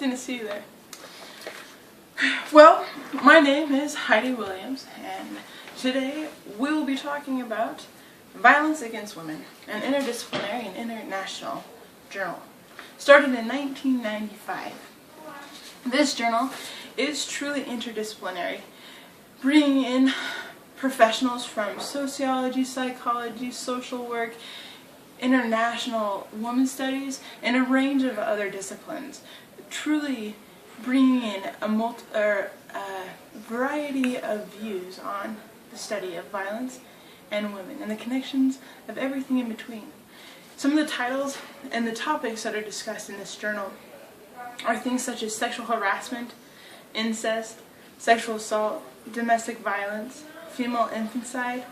Didn't see you there. Well, my name is Heidi Williams, and today we will be talking about Violence Against Women, an interdisciplinary and international journal. Started in 1995. This journal is truly interdisciplinary, bringing in professionals from sociology, psychology, social work, international women's studies, and a range of other disciplines, truly bringing in a variety of views on the study of violence and women and the connections of everything in between. Some of the titles and the topics that are discussed in this journal are things such as sexual harassment, incest, sexual assault, domestic violence, female infanticide,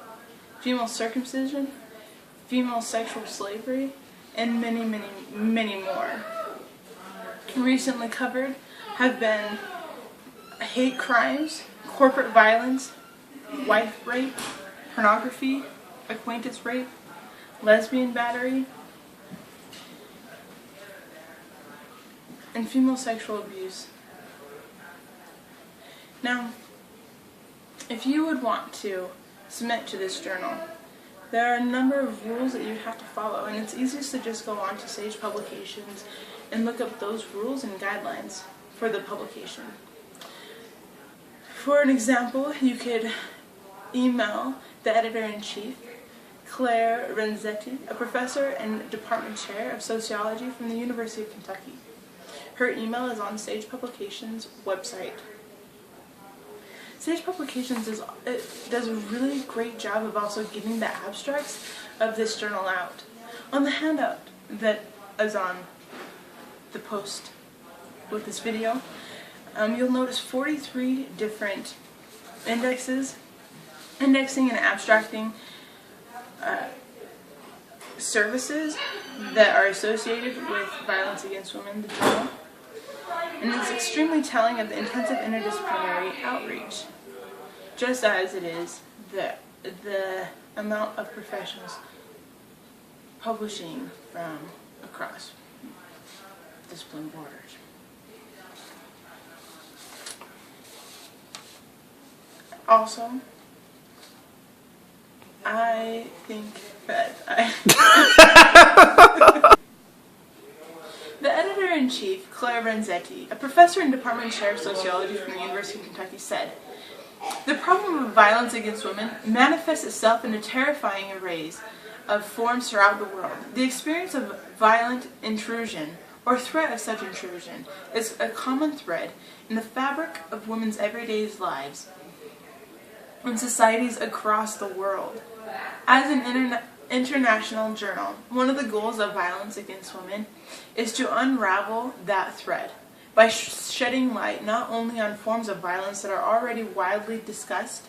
female circumcision, female sexual slavery, and many, many, many more. Recently covered have been hate crimes, corporate violence, wife rape, pornography, acquaintance rape, lesbian battery, and female sexual abuse. Now, if you would want to submit to this journal, there are a number of rules that you have to follow, and it's easiest to just go on to Sage Publications and look up those rules and guidelines for the publication. For an example, you could email the editor-in-chief, Claire Renzetti, a professor and department chair of sociology from the University of Kentucky. Her email is on Sage Publications' website. Sage Publications does a really great job of also getting the abstracts of this journal out. On the handout that is on the post with this video, you'll notice 43 different indexing and abstracting services that are associated with Violence Against Women, the journal. And it's extremely telling of the intensive interdisciplinary outreach, just as it is the amount of professionals publishing from across discipline borders. Also, I think that the editor-in-chief, Claire Renzetti, a professor and department chair of sociology from the University of Kentucky, said, "The problem of violence against women manifests itself in a terrifying array of forms throughout the world. The experience of violent intrusion, or threat of such intrusion, is a common thread in the fabric of women's everyday lives in societies across the world. As an international journal, one of the goals of Violence Against Women is to unravel that thread by shedding light not only on forms of violence that are already widely discussed,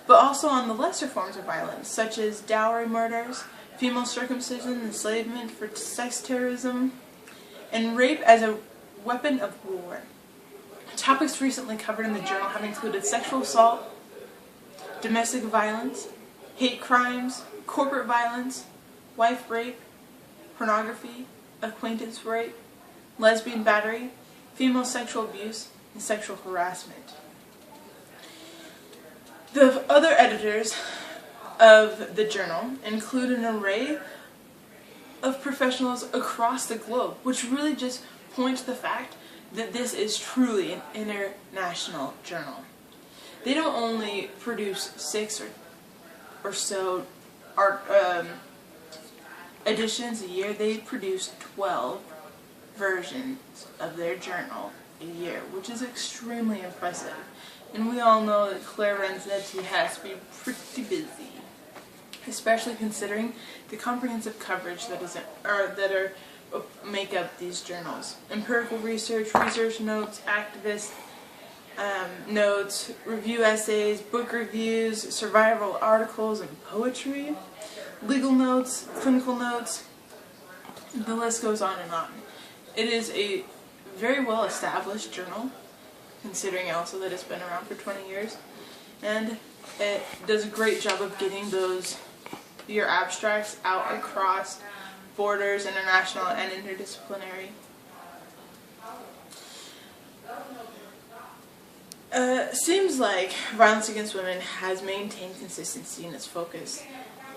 but also on the lesser forms of violence, such as dowry murders, female circumcision, enslavement for sex terrorism, and rape as a weapon of war." Topics recently covered in the journal have included sexual assault, domestic violence, hate crimes, corporate violence, wife rape, pornography, acquaintance rape, lesbian battery, female sexual abuse, and sexual harassment. The other editors of the journal include an array of professionals across the globe, which really just points to the fact that this is truly an international journal. They don't only produce 6 or so editions a year, they produce 12 versions of their journal a year, which is extremely impressive. And we all know that Claire Renzetti has to be pretty busy, especially considering the comprehensive coverage that make up these journals. Empirical research, research notes, activist notes, review essays, book reviews, survival articles and poetry, legal notes, clinical notes, the list goes on and on. It is a very well established journal, considering also that it's been around for 20 years, and it does a great job of getting your abstracts out across borders, international and interdisciplinary. Seems like violence against women has maintained consistency in its focus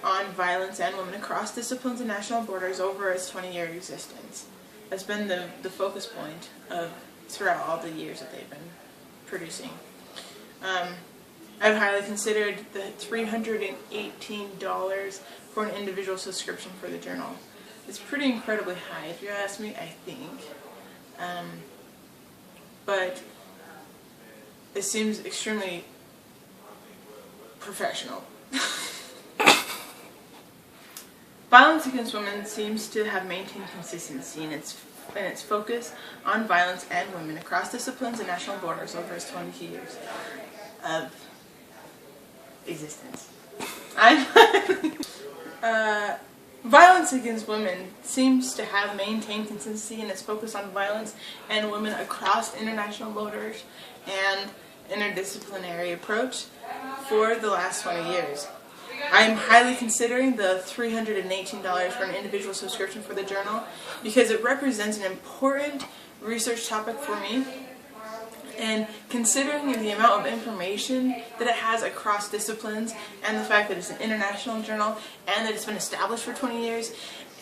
on violence and women across disciplines and national borders over its 20-year existence. That's been the focus point of throughout all the years that they've been producing. I've highly considered the $318 for an individual subscription for the journal. It's pretty incredibly high, if you ask me, I think. But it seems extremely professional. Violence against women seems to have maintained consistency in its focus on violence and women across disciplines and national borders over its 20 years of existence. Violence against women seems to have maintained consistency in its focus on violence and women across international borders and interdisciplinary approach for the last 20 years. I am highly considering the $318 for an individual subscription for the journal because it represents an important research topic for me, and considering the amount of information that it has across disciplines and the fact that it's an international journal and that it's been established for 20 years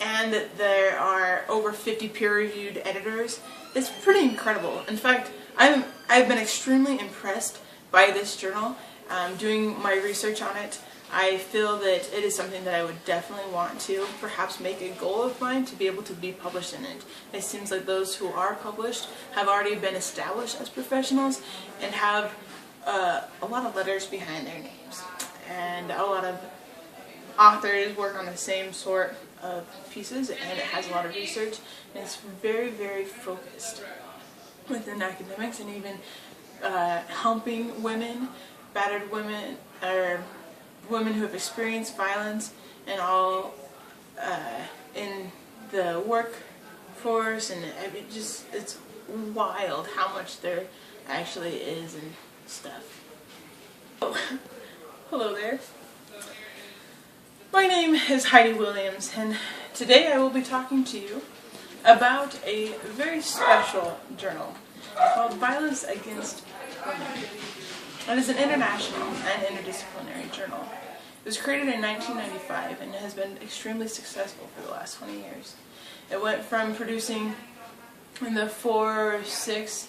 and that there are over 50 peer-reviewed editors, it's pretty incredible. In fact, I've been extremely impressed by this journal. Doing my research on it, I feel that it is something that I would definitely want to perhaps make a goal of mine to be able to be published in it. It seems like those who are published have already been established as professionals and have a lot of letters behind their names. And a lot of authors work on the same sort of pieces, and it has a lot of research, and it's very, very focused within academics and even helping women, battered women, or women who have experienced violence and all in the workforce, and it's wild how much there actually is and stuff. Oh, hello there. My name is Heidi Williams, and today I will be talking to you about a very special journal called Violence Against Women. It is an international and interdisciplinary journal. It was created in 1995 and has been extremely successful for the last 20 years. It went from producing in the 4 or 6